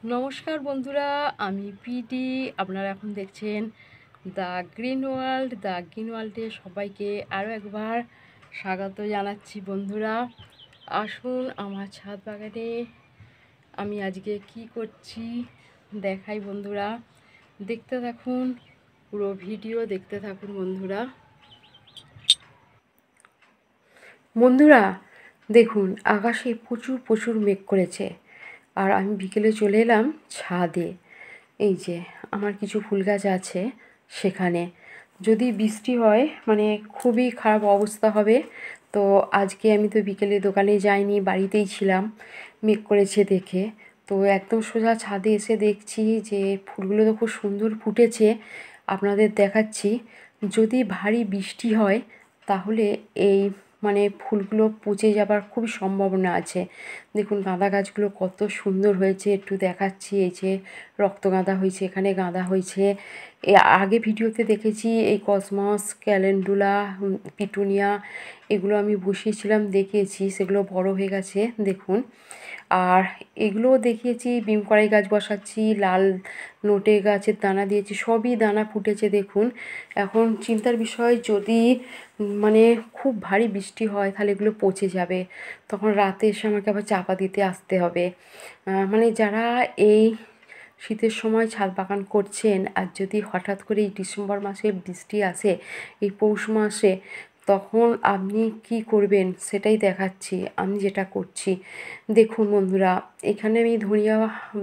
নমস্কার বন্ধুরা, আমি পিডি। আপনারা এখন দেখছেন the green world. The green ওয়ার্ল্ডে সবাইকে আরও একবার স্বাগত জানাচ্ছি। বন্ধুরা, আসুন আমার ছাদ বাগানে আমি আজকে কি করছি দেখাই। বন্ধুরা, দেখতে থাকুন, পুরো ভিডিও দেখতে থাকুন। বন্ধুরা দেখুন, আকাশে প্রচুর প্রচুর মেঘ করেছে। আর আমি বিকেলে চলে এলাম ছাদে। এই যে আমার কিছু ফুল গাছ আছে, সেখানে যদি বৃষ্টি হয় মানে খুবই খারাপ অবস্থা হবে। তো আজকে আমি তো বিকেলে দোকানে যাইনি, বাড়িতেই ছিলাম মেঘ করেছে দেখে। তো একদম সোজা ছাদে এসে দেখছি যে ফুলগুলো তো খুব সুন্দর ফুটেছে। আপনাদের দেখাচ্ছি। যদি ভারী বৃষ্টি হয় তাহলে এই মানে ফুলগুলো পচে যাবার খুবই সম্ভাবনা আছে। দেখুন গাঁদা গাছগুলো কত সুন্দর হয়েছে, একটু দেখাচ্ছি। এই যে রক্তগাঁদা হয়েছে, এখানে গাঁদা হয়েছে। আগে ভিডিওতে দেখেছি এই কসমস, ক্যালেন্ডুলা, পিটুনিয়া এগুলো আমি বসিয়েছিলাম, দেখিয়েছি, সেগুলো বড় হয়ে গেছে দেখুন। আর এগুলোও দেখিয়েছি, বিম কড়াই গাছ বসাচ্ছি, লাল নোটে গাছের দানা দিয়েছি, সবই দানা ফুটেছে দেখুন। এখন চিন্তার বিষয়, যদি মানে খুব ভারী বৃষ্টি হয় তাহলে এগুলো পচে যাবে। তখন রাতে এসে আমাকে আবার চাপা দিতে আসতে হবে। মানে যারা এই শীতের সময় ছাদ বাগান করছেন, আর যদি হঠাৎ করে এই ডিসেম্বর মাসে বৃষ্টি আসে, এই পৌষ মাসে, তখন আপনি কি করবেন সেটাই দেখাচ্ছি আমি যেটা করছি। দেখুন বন্ধুরা, এখানে আমি ধনিয়া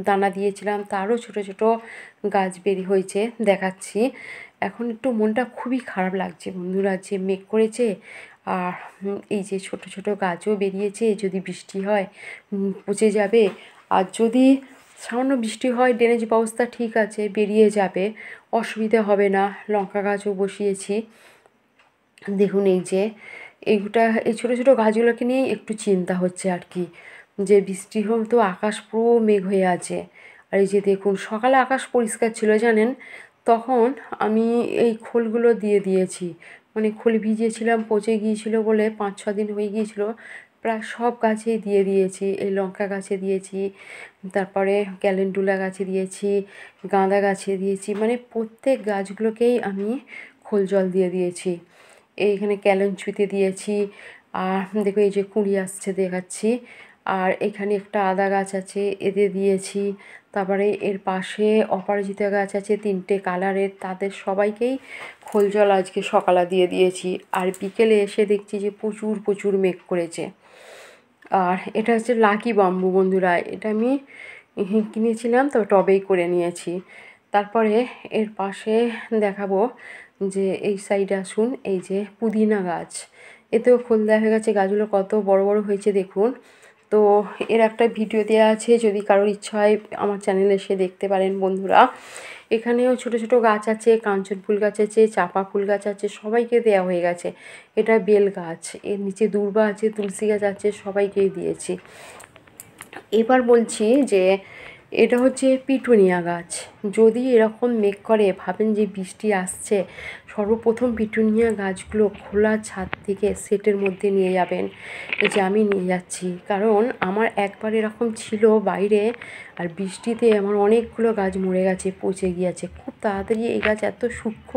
দানা দিয়েছিলাম, তারও ছোট ছোট গাছ বেরিয়ে হয়েছে, দেখাচ্ছি। এখন একটু মনটা খুবই খারাপ লাগছে বন্ধুরা, যে মেঘ করেছে আর এই যে ছোট ছোট গাছও বেরিয়েছে। যদি বৃষ্টি হয় পচে যাবে। আর যদি সামান্য বৃষ্টি হয়, ড্রেনেজ ব্যবস্থা ঠিক আছে, বেরিয়ে যাবে, অসুবিধা হবে না। লঙ্কা গাছও বসিয়েছি দেখুন। এই যে এইটা, এই ছোটো ছোটো গাছগুলোকে নিয়েই একটু চিন্তা হচ্ছে আর কি, যে বৃষ্টি হোক তো আকাশ পুরো মেঘ হয়ে আছে। আর এই যে দেখুন, সকালে আকাশ পরিষ্কার ছিল জানেন, তখন আমি এই খোলগুলো দিয়ে দিয়েছি। মানে খোল ভিজিয়েছিলাম, পচে গিয়েছিল বলে 5-6 দিন হয়ে গিয়েছিল, প্রায় সব গাছেই দিয়ে দিয়েছি। এই লঙ্কা গাছে দিয়েছি, তারপরে ক্যালেন্ডুলা গাছে দিয়েছি, গাঁদা গাছে দিয়েছি, মানে প্রত্যেক গাছগুলোকেই আমি খোল জল দিয়ে দিয়েছি। এইখানে ক্যালেঞ্চুতে দিয়েছি। আর দেখো এই যে কুঁড়ি আসছে দেখাচ্ছি। আর এখানে একটা আদা গাছ আছে, এতে দিয়েছি। তারপরে এর পাশে অপরাজিতা গাছ আছে 3টে কালারের, তাদের সবাইকেই খোল জল আজকে সকালে দিয়ে দিয়েছি। আর বিকেলে এসে দেখছি যে প্রচুর প্রচুর মেঘ করেছে। আর এটা হচ্ছে লাকি বাম্বু বন্ধুরা, এটা আমি কিনেছিলাম, তো টবেই করে নিয়েছি। তারপরে এর পাশে দেখাবো যে এই সাইডে আসুন, এই যে পুদিনা গাছ, এতেও ফুল দেওয়া হয়ে গেছে। গাছগুলো কত বড় বড় হয়েছে দেখুন। তো এর একটা ভিডিও দেওয়া আছে, যদি কারোর ইচ্ছা হয় আমার চ্যানেলে এসে দেখতে পারেন বন্ধুরা। এখানেও ছোট ছোট গাছ আছে, কাঞ্চন ফুল গাছ আছে, চাপা ফুল গাছ আছে, সবাইকে দেওয়া হয়ে গেছে। এটা বেল গাছ, এর নিচে দূর্বা আছে, তুলসী গাছ আছে, সবাইকেই দিয়েছি। এবার বলছি যে এটা হচ্ছে পিটুনিয়া গাছ। যদি এরকম মেঘ করে, ভাবেন যে বৃষ্টি আসছে, সর্বপ্রথম পিটুনিয়া গাছগুলো খোলা ছাদ থেকে সেটের মধ্যে নিয়ে যাবেন। এই যে আমি নিয়ে যাচ্ছি, কারণ আমার একবার এরকম ছিল বাইরে, আর বৃষ্টিতে আমার অনেকগুলো গাছ মরে গেছে, পচে গিয়েছে খুব তাড়াতাড়ি। এই গাছ এত সূক্ষ্ম,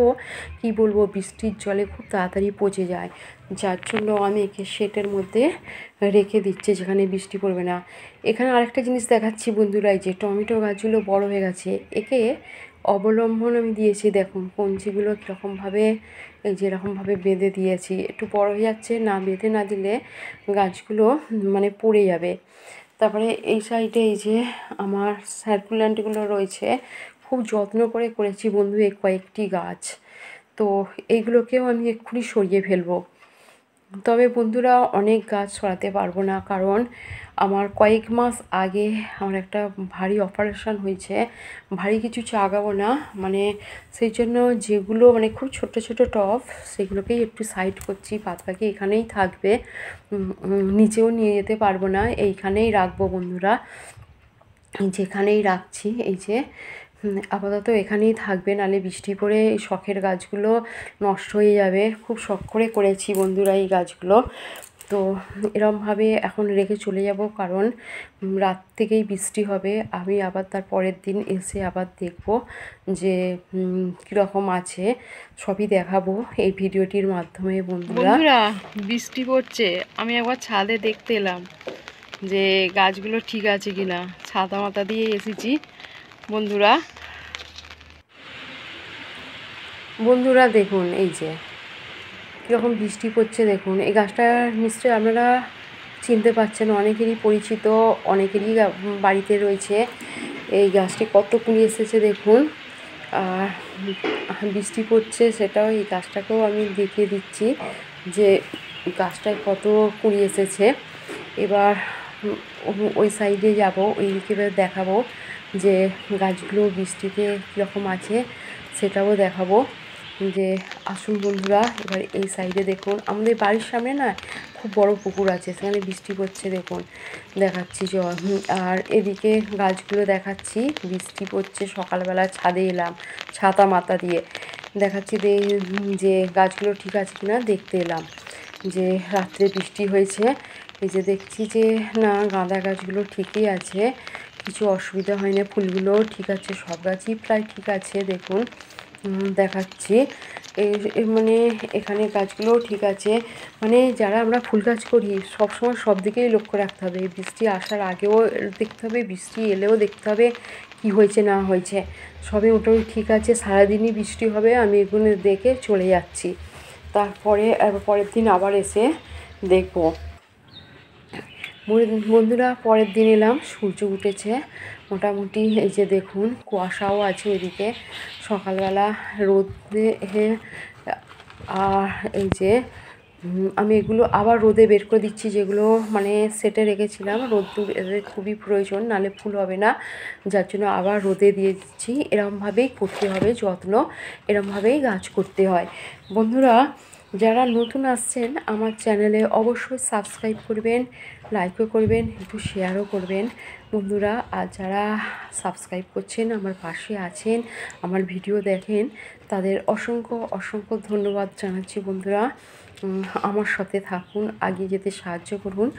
কী বলবো, বৃষ্টির জলে খুব তাড়াতাড়ি পচে যায়। যার জন্য আমি একে শেটের মধ্যে রেখে দিচ্ছি, যেখানে বৃষ্টি পড়বে না। এখানে আরেকটা জিনিস দেখাচ্ছি বন্ধুরা, এই যে টমেটো গাছগুলো বড় হয়ে গেছে, একে অবলম্বন আমি দিয়েছি। দেখুন কঞ্চিগুলো কীরকমভাবে, এই যে এরকমভাবে বেঁধে দিয়েছি। একটু বড় হয়ে যাচ্ছে, না বেঁধে না দিলে গাছগুলো মানে পড়ে যাবে। তারপরে এই সাইডে এই যে আমার সার্কুল্যান্টগুলো রয়েছে, খুব যত্ন করে করেছি বন্ধু এই কয়েকটি গাছ। তো এইগুলোকেও আমি এক্ষুনি সরিয়ে ফেলবো। তবে বন্ধুরা, অনেক গাছ সরাতে পারবো না, কারণ আমার কয়েক মাস আগে আমার একটা ভারী অপারেশন হয়েছে। ভারী কিছু চাগাবো না, মানে সেই জন্য যেগুলো মানে খুব ছোট ছোট টব, সেগুলোকেই একটু সাইড করছি। বাদ বাকি এখানেই থাকবে, নিচেও নিয়ে যেতে পারবো না, এইখানেই রাখবো বন্ধুরা। যেখানেই রাখছি, এই যে আপাতত এখানেই থাকবে, নাহলে বৃষ্টি পড়ে এই শখের গাছগুলো নষ্ট হয়ে যাবে। খুব শখ করে করেছি বন্ধুরা এই গাছগুলো। তো এরমভাবে এখন রেখে চলে যাব, কারণ রাত থেকেই বৃষ্টি হবে। আমি আবার তার পরের দিন এসে আবার দেখব যে কীরকম আছে, সবই দেখাবো এই ভিডিওটির মাধ্যমে। বন্ধুরা বৃষ্টি পড়ছে, আমি একবার ছাদে দেখতে এলাম যে গাছগুলো ঠিক আছে কিনা, ছাতা মাথা দিয়ে এসেছি। বন্ধুরা দেখুন এই যে কীরকম বৃষ্টি পড়ছে, দেখুন এই গাছটা নিশ্চয়ই আপনারা চিনতে পারছেন, অনেকেরই পরিচিত, অনেকেরই বাড়িতে রয়েছে। এই গাছটি কত কুড়ি এসেছে দেখুন, আর বৃষ্টি পড়ছে সেটাও এই গাছটাকেও আমি দেখিয়ে দিচ্ছি যে গাছটায় কত কুড়ি এসেছে। এবার ওই সাইডে যাব, ওই দিকে দেখাবো যে গাছগুলো বৃষ্টিতে কীরকম আছে সেটাও দেখাবো। যে আসুন বন্ধুরা, এবার এই সাইডে দেখুন আমাদের বাড়ির সামনে না খুব বড় পুকুর আছে, সেখানে বৃষ্টি পড়ছে দেখুন, দেখাচ্ছি জল। আর এদিকে গাছগুলো দেখাচ্ছি, বৃষ্টি পড়ছে, সকালবেলা ছাদে এলাম ছাতা মাথা দিয়ে, দেখাচ্ছি যে গাছগুলো ঠিক আছে কিনা দেখতে এলাম। যে রাত্রে বৃষ্টি হয়েছে, এই যে দেখছি যে না গাঁদা গাছগুলো ঠিকই আছে, কিছু অসুবিধা হয় না, ফুলগুলোও ঠিক আছে, সব গাছই প্রায় ঠিক আছে দেখুন, দেখাচ্ছি। মানে এখানে গাছগুলোও ঠিক আছে, মানে যারা আমরা ফুল গাছ করি সবসময় সব দিকেই লক্ষ্য রাখতে হবে, বৃষ্টি আসার আগেও দেখতে হবে, বৃষ্টি এলেও দেখতে হবে কি হয়েছে না হয়েছে, সবই মোটামুটি ঠিক আছে। সারাদিনই বৃষ্টি হবে, আমি এগুলো দেখে চলে যাচ্ছি, তারপরে পরের দিন আবার এসে দেখব। বন্ধুরা পরের দিন এলাম, সূর্য উঠেছে মোটামুটি, এই যে দেখুন কুয়াশাও আছে এদিকে, সকালবেলা রোদে। আর এই যে আমি এগুলো আবার রোদে বের করে দিচ্ছি, যেগুলো মানে সেটে রেখেছিলাম, রোদ্দুর এদের খুবই প্রয়োজন, নালে ফুল হবে না, যার জন্য আবার রোদে দিয়ে দিচ্ছি। এরমভাবেই করতে হবে যত্ন, এরমভাবেই গাছ করতে হয়। বন্ধুরা যারা নতুন আসছেন আমার চ্যানেলে অবশ্যই সাবস্ক্রাইব করবেন, লাইকও করবেন, একটু শেয়ারও করবেন বন্ধুরা। আর যারা সাবস্ক্রাইব করছেন, আমার পাশে আছেন, আমার ভিডিও দেখেন, তাদের অসংখ্য অসংখ্য ধন্যবাদ জানাচ্ছি বন্ধুরা। আমার সাথে থাকুন, এগিয়ে যেতে সাহায্য করুন।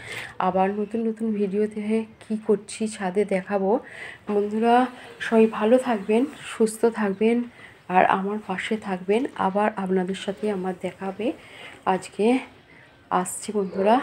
আবার নতুন নতুন ভিডিওতে কী করছি ছাদে দেখাবো। বন্ধুরা সবাই ভালো থাকবেন, সুস্থ থাকবেন, আর আমার পাশে থাকবেন। আবার আপনাদের সাথে আমার দেখা হবে, আজকে আসছি বন্ধুরা।